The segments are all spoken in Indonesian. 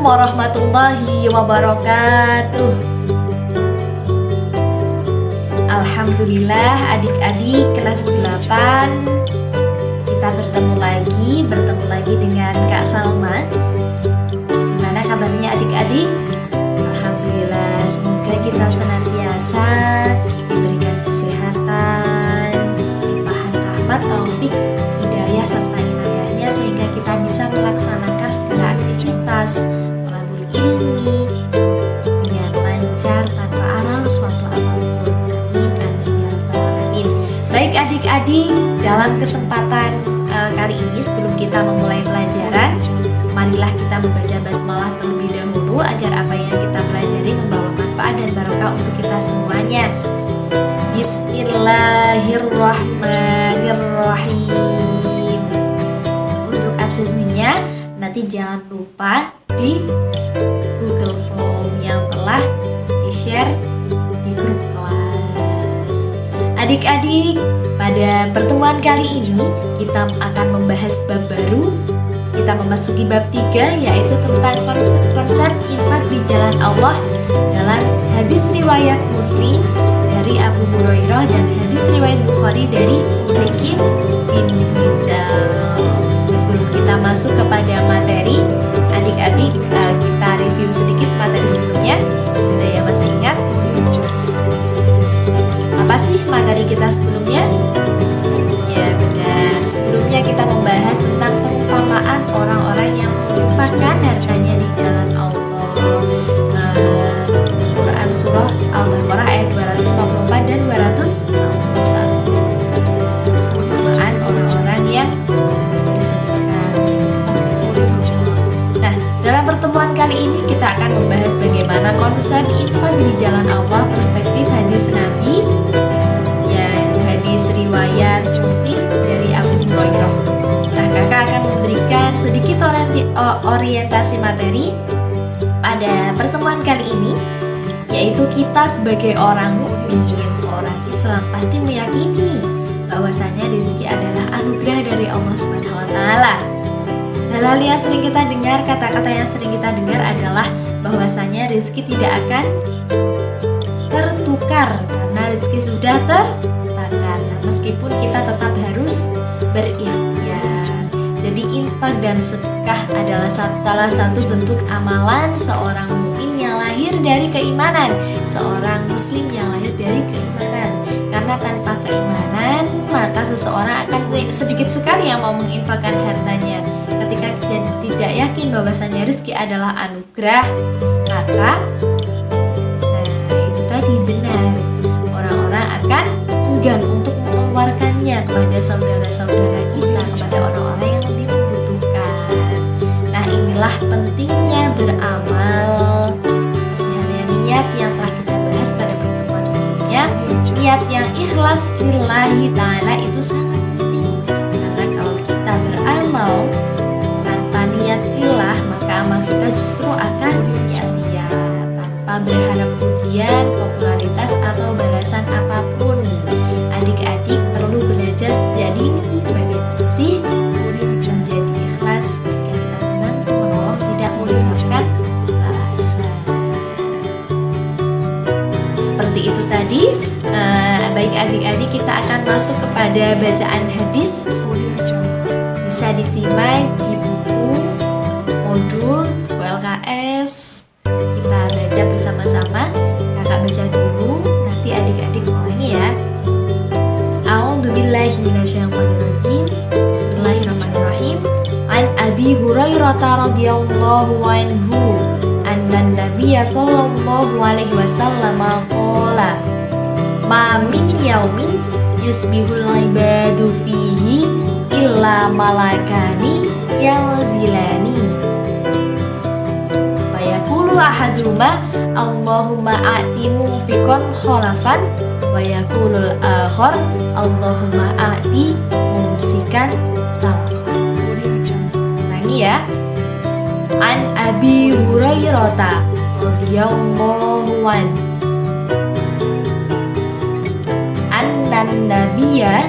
warahmatullahi wabarakatuh. Alhamdulillah adik-adik kelas 8 kita bertemu lagi dengan Kak Salma. Gimana kabarnya adik-adik? Alhamdulillah, semoga kita senantiasa diberikan kesehatan, limpahan rahmat, taufik, hidayah serta inayahnya sehingga kita bisa melaksanakan segala aktivitas talabul ilmi dengan lancar tanpa aral suatu apapun. Amin ya rabbal alamin. Baik adik-adik, dalam kesempatan kali ini sebelum kita memulai pelajaran, marilah kita membaca basmalah terlebih dahulu agar apa yang kita pelajari membawa manfaat dan barokah untuk kita semuanya. Bismillahirrahmanirrahim. Untuk absensinya nanti jangan lupa di Google Form yang telah di-share di grup kelas. Adik-adik, pada pertemuan kali ini kita akan membahas bab baru. Kita memasuki bab 3, yaitu tentang konsep infak di jalan Allah dalam hadis riwayat Muslim dari Abu Hurairah dan hadis riwayat Bukhari dari Ubaykir bin Mizal. Sebelum kita masuk kepada materi, adik-adik kita review sedikit materi sebelumnya. Ada yang masih ingat? Apa sih materi kita sebelumnya? Ya benar, sebelumnya kita membahas tentang perumpamaan orang-orang yang menginfakkan hartanya di jalan Allah. Quran Surah Al-Baqarah ayat 254 dan 261. Perumpamaan orang-orang yang bersedekah. Nah, dalam pertemuan kali ini kita akan membahas bagaimana konsep infak di jalan Allah, perspektif hadis Nabi, hadis riwayat Muslim dari Abu Hurairah. Nah, kakak akan memberikan sedikit orientasi materi pada pertemuan kali ini, yaitu kita sebagai orang mukmin, orang Islam pasti meyakini bahwasanya rezeki adalah anugerah dari Allah Subhanahu wa taala. Hal-hal yang sering kita dengar, kata-kata yang sering kita dengar adalah bahwasanya rezeki tidak akan tertukar karena rezeki sudah tertakar. Meskipun kita tetap harus berikhtiar. Jadi infak dan sedekah adalah salah satu bentuk amalan seorang mukmin yang lahir dari keimanan, seorang muslim yang lahir dari keimanan. Karena tanpa keimanan, maka seseorang akan sedikit sekali yang mau menginfakkan hartanya. Ketika kita tidak yakin bahwasanya rezeki adalah anugerah, maka itu tadi benar, orang-orang akan enggan untuk mengeluarkannya kepada saudara-saudara kita, kepada orang-orang yang lebih membutuhkan. Nah, inilah pentingnya beramal. Seperti halnya niat yang telah kita bahas pada pertemuan sebelumnya, niat yang ikhlas lillahi ta'ala itu sangat penting. Karena kalau kita beramal tanpa niat lillah, maka amal kita justru akan sia-sia, tanpa berharap pujian, popularitas atau balasan apapun. Adik-adik perlu belajar sejak dini bagaimana sih menjadi ikhlas ketika kita membantu menolong, tidak mengharapkan balasan. Seperti itu tadi. Baik adik-adik, kita akan masuk kepada bacaan hadis. Bisa disimak di buku modul LKS. Kita baca bersama-sama. Kakak baca dulu, nanti adik-adik ulangi ya. A'udzubillahi minasyaitonirrajim. Bismillahirrahmanirrahim. An Abi Hurairah radhiyallahu anhu annan Nabiyya sallallahu alaihi wasallam qala ma min yaumin yusbihul ibadu fihi illa malakani yanzilani wa yaqulu ahaduhuma Allahumma a'ti munfiqan khalafan wa yaqulul akhar Allahumma a'ti mumsikan talafan. Ulangi ya. An Abi Hurairah radhiyallahu anhu annan Nabiyya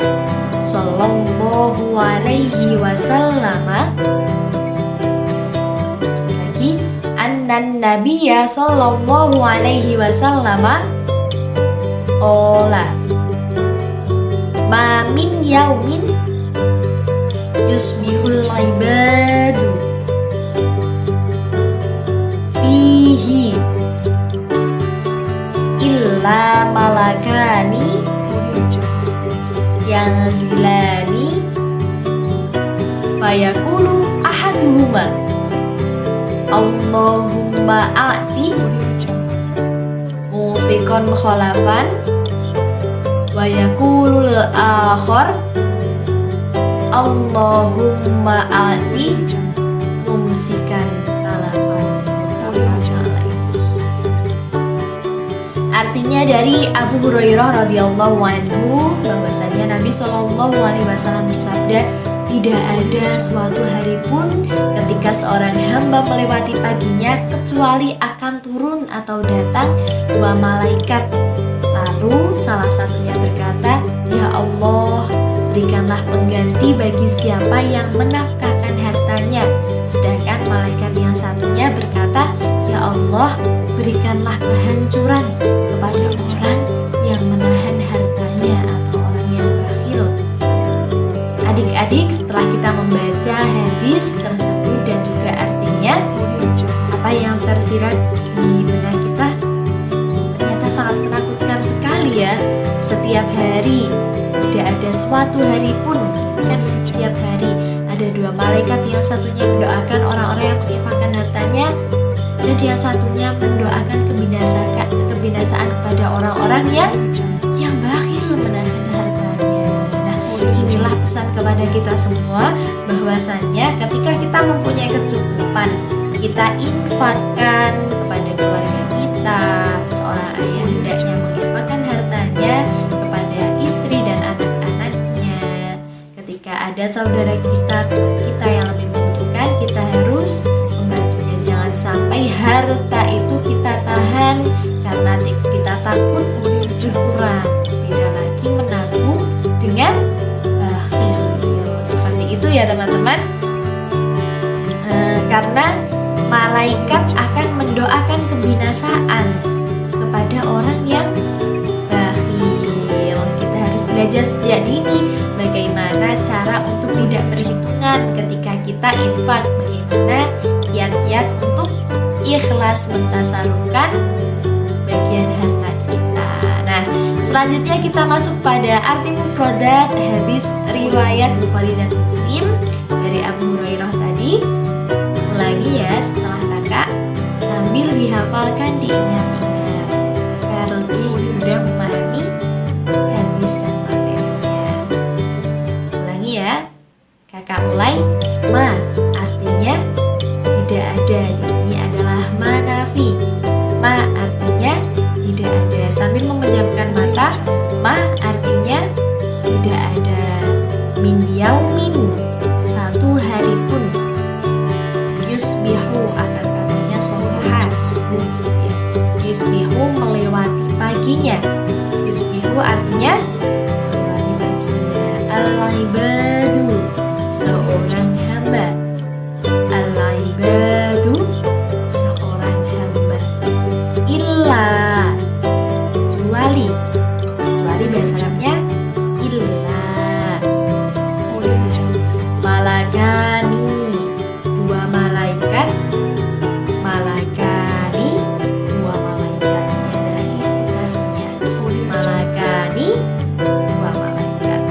sallallahu alaihi wasallam lagi an annan nabiyya sallallahu alaihi wasallam qala ma min yaumin yusbihul ibadu fihi illa malakani yang zilani fayaqulu ahaduhuma Allahumma a'ti mufiqan khalafan wa yaqulul akhar Allahumma a'ti mumsikan talafan. Artinya dari Abu Hurairah radhiyallahu anhu bahwasanya Nabi Shallallahu alaihi wasallam bersabda, tidak ada suatu hari pun ketika seorang hamba melewati paginya kecuali akan turun atau datang dua malaikat. Lalu salah satunya berkata, ya Allah, berikanlah pengganti bagi siapa yang menafkahkan hartanya. Sedangkan malaikat yang satunya berkata, ya Allah, berikanlah kehancuran kepada orang yang menahan hartanya atau orang yang bakhil. Adik-adik, setelah kita membaca hadis tersebut dan juga artinya, apa yang tersirat di benak kita ternyata sangat menakutkan sekali ya. Setiap hari, tidak ada suatu hari pun, kan setiap hari ada dua malaikat, yang satunya mendoakan orang-orang yang menginfakkan hartanya, dan yang satunya mendoakan kebinasaan kepada orang-orang yang bakhil menahan hartanya. Nah, inilah pesan kepada kita semua bahwasanya ketika kita mempunyai kecukupan, kita infakkan kepada keluarga kita. Seorang ayah hendaknya menginfakkan hartanya kepada istri dan anak-anaknya. Ketika ada saudara kita yang lebih membutuhkan, kita harus membantunya. Jangan sampai harta itu kita tahan karena kita takut berkurang. Tidak lagi menabung dengan bakhil. Seperti itu ya teman-teman. Karena malaikat akan mendoakan kebinasaan kepada orang yang bakhil. Kita harus belajar sejak dini bagaimana cara untuk tidak berhitungan ketika kita infak, bagaimana kiat-kiat untuk ikhlas mentasarufkan sebagian harta kita. Nah, selanjutnya kita masuk pada arti mufradat hadis riwayat Bukhari dan Muslim dari Abu Hurairah tadi. Ulangi ya setelah kakak sambil dihafalkan, diingat-ingat agar lebih mudah memahami hadis dan materinya. Ulangi ya, kakak mulai. Ma artinya tidak ada, di sini adalah manafi. Ma artinya tidak ada. Sambil memejamkan mata, ma artinya tidak ada. Min yaumin, satu hari pun. Yusbihu akan katanya sobahan, subuh ya. Yusbihu melewati paginya. Yusbihu artinya melewati paginya. Al-ibadu, seorang hamba. Al-ibadu, seorang hamba. Illa, kecuali bahasa Arabnya illa. Malakani, dua malaikat. Malakani, dua malaikat. Ini adalah istilahnya. Malakani, dua malaikat.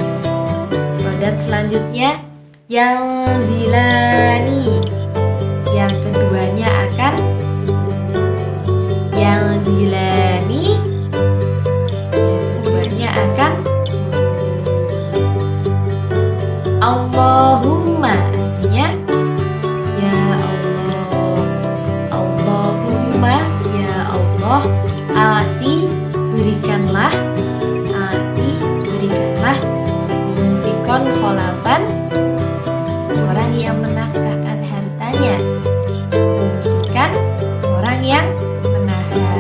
Dan selanjutnya yang zilani, yang keduanya akan yang zilani, yang keduanya akan Allahumma, artinya ya Allah. Allahumma, ya Allah. Ati, berikanlah. Ati, berikanlah. Munfikon kholafan, orang yang menafkahkan hartanya. Mumsikan, orang yang menahan.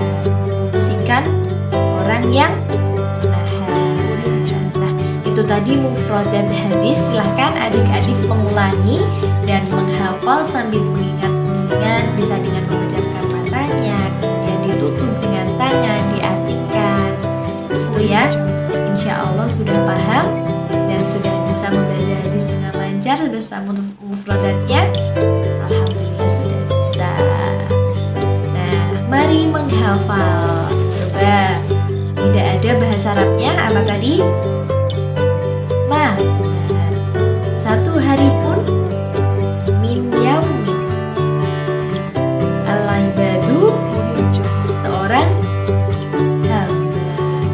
Mumsikan, orang yang menahan. Nah, itu tadi mufradat hadis. Silahkan adik-adik mengulangi dan menghafal sambil mengingat-ingat, bisa dengan memejamkan katanya, kemudian ditutup dengan tangan, diartikan. Itu ya, insya Allah sudah paham dan sudah bisa membaca hadis dengan lancar bersama mufradatnya. Alhamdulillah sudah bisa. Nah, mari menghafal. Coba, tidak ada bahasa Arabnya apa tadi? Ma, benar. Satu hari pun min yaumin. Al-ibadu seorang hamba.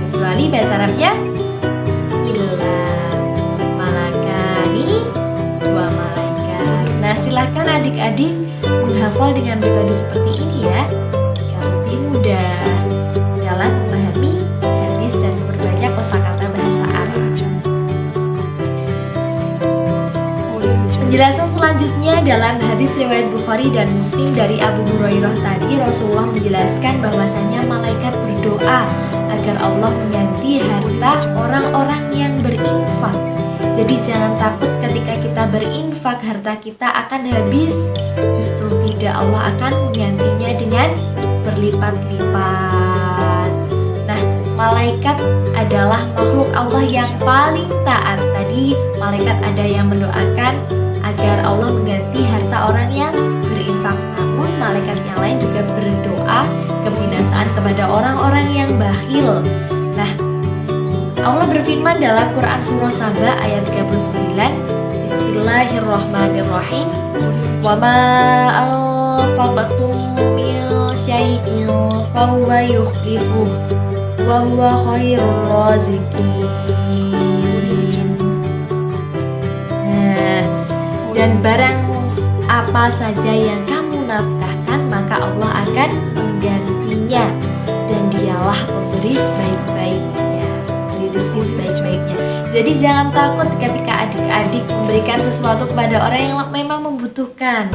Kecuali bahasa Arabnya illa malakani dua malaikat. Nah, silahkan adik-adik menghafal dengan metode seperti ini ya, yang lebih mudah dalam memahami hadis dan berbanyak kosakata bahasa Arab. Penjelasan selanjutnya dalam hadis riwayat Bukhari dan Muslim dari Abu Hurairah tadi, Rasulullah menjelaskan bahwasanya malaikat berdoa agar Allah mengganti harta orang-orang yang berinfak. Jadi jangan takut ketika kita berinfak harta kita akan habis. Justru tidak, Allah akan menggantinya dengan berlipat-lipat. Nah, malaikat adalah makhluk Allah yang paling taat. Tadi malaikat ada yang mendoakan agar Allah mengganti harta orang yang berinfak. Namun malaikat yang lain juga berdoa kebinasaan kepada orang-orang yang bakhil. Nah, Allah berfirman dalam Quran surah Saba ayat 39, Bismillahirrahmanirrahim. Wa ma anfaqtum min syai'in fahuwa yukhlifuh wa huwa khairur raziqin. Nah, dan barang apa saja yang kamu nafkahkan maka Allah akan menggantinya, dan dialah pemberi sebaik-baiknya, beri rezeki sebaik-baiknya. Jadi jangan takut ketika adik-adik memberikan sesuatu kepada orang yang memang membutuhkan.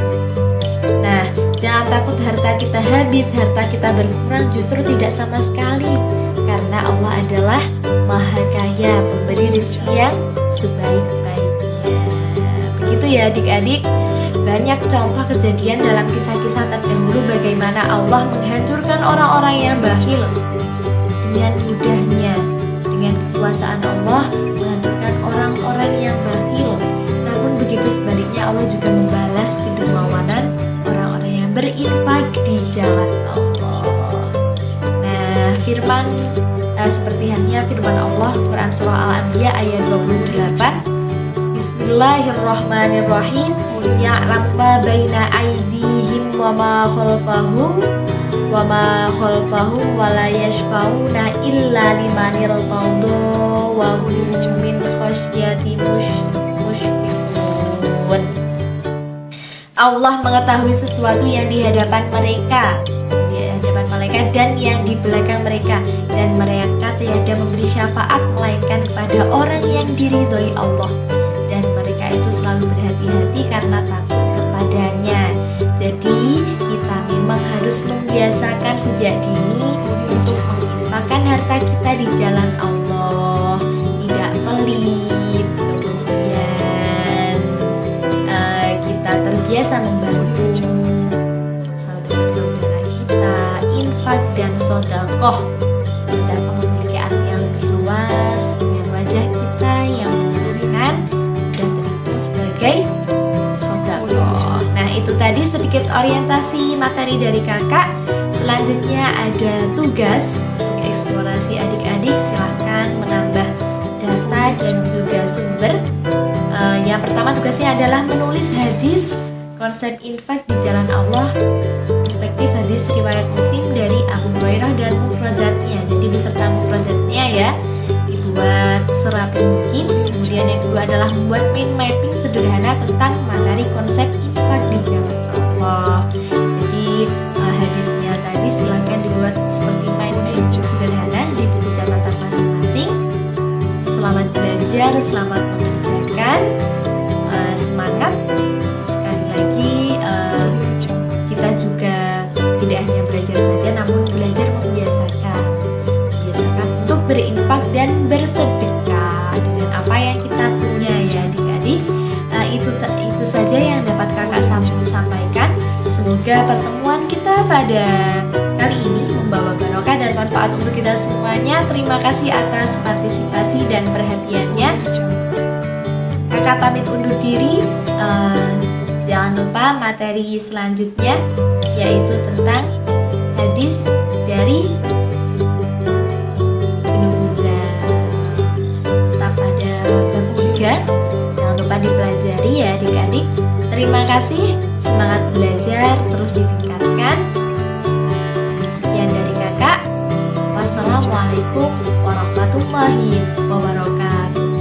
Nah, jangan takut harta kita habis, harta kita berkurang, justru tidak sama sekali, karena Allah adalah Maha Kaya, pemberi rezeki yang sebaik-baiknya. Begitu ya adik-adik. Banyak contoh kejadian dalam kisah-kisah terdahulu bagaimana Allah menghancurkan orang-orang yang bakhil dengan mudahnya. Dengan kekuasaan Allah menghancurkan orang-orang yang bakhil. Namun begitu sebaliknya Allah juga membalas kedermawanan orang-orang yang berinfak di jalan Allah. Nah, firman seperti halnya firman Allah Quran surah Al-Anbiya ayat 28, Bismillahirrahmanirrahim. Ya'lam ma baina aydihim wa ma khalfahum wa la yashfa'una illa liman irtada wa hum min khasyati mushfiqun. Allah mengetahui sesuatu yang di hadapan mereka, malaikat, dan yang di belakang mereka, dan mereka tiada memberi syafaat melainkan kepada orang yang diridhoi Allah, dan mereka itu selalu berhati-hati karena takut kepadanya. Jadi kita memang harus membiasakan sejak dini untuk menginfakkan harta kita di jalan Allah, tidak pelit. Kemudian kita terbiasa membantu saudara-saudara kita, infak dan sedekah. Sedekah memiliki arti yang lebih luas, dengan wajah kita yang menyenangkan sudah terhitung sebagai sedekah. Nah, itu tadi sedikit orientasi materi dari kakak. Selanjutnya ada tugas untuk eksplorasi adik-adik. Silahkan menambah data dan juga sumber. Yang pertama tugasnya adalah menulis hadis konsep infak di jalan Allah, perspektif hadis riwayat Muslim dari Abu Hurairah dan mufradatnya. Jadi beserta mufradatnya ya, dibuat serapi mungkin. Kemudian yang kedua adalah membuat mind mapping sederhana tentang materi konsep infak di jalan Allah. Jadi hadisnya tadi silahkan dibuat seperti mind mapping sederhana di buku catatan masing-masing. Selamat belajar, selamat mengerjakan, semangat. Sekali lagi kita juga tidak hanya belajar saja, namun belajar membiasakan untuk berinfak dan bersedekah dengan apa yang kita punya ya adik-adik. Itu saja yang dapat kakak sampaikan. Semoga pertemuan kita pada bermanfaat untuk kita semuanya. Terima kasih atas partisipasi dan perhatiannya. Kakak pamit undur diri. Jangan lupa materi selanjutnya, yaitu tentang hadis dari Ibnu Huzam. Tetap pada bab 3. Jangan lupa dipelajari ya adik-adik. Terima kasih, semangat belajar terus ditingkatkan. Sekian dari kakak. Wassalamualaikum warahmatullahi wabarakatuh.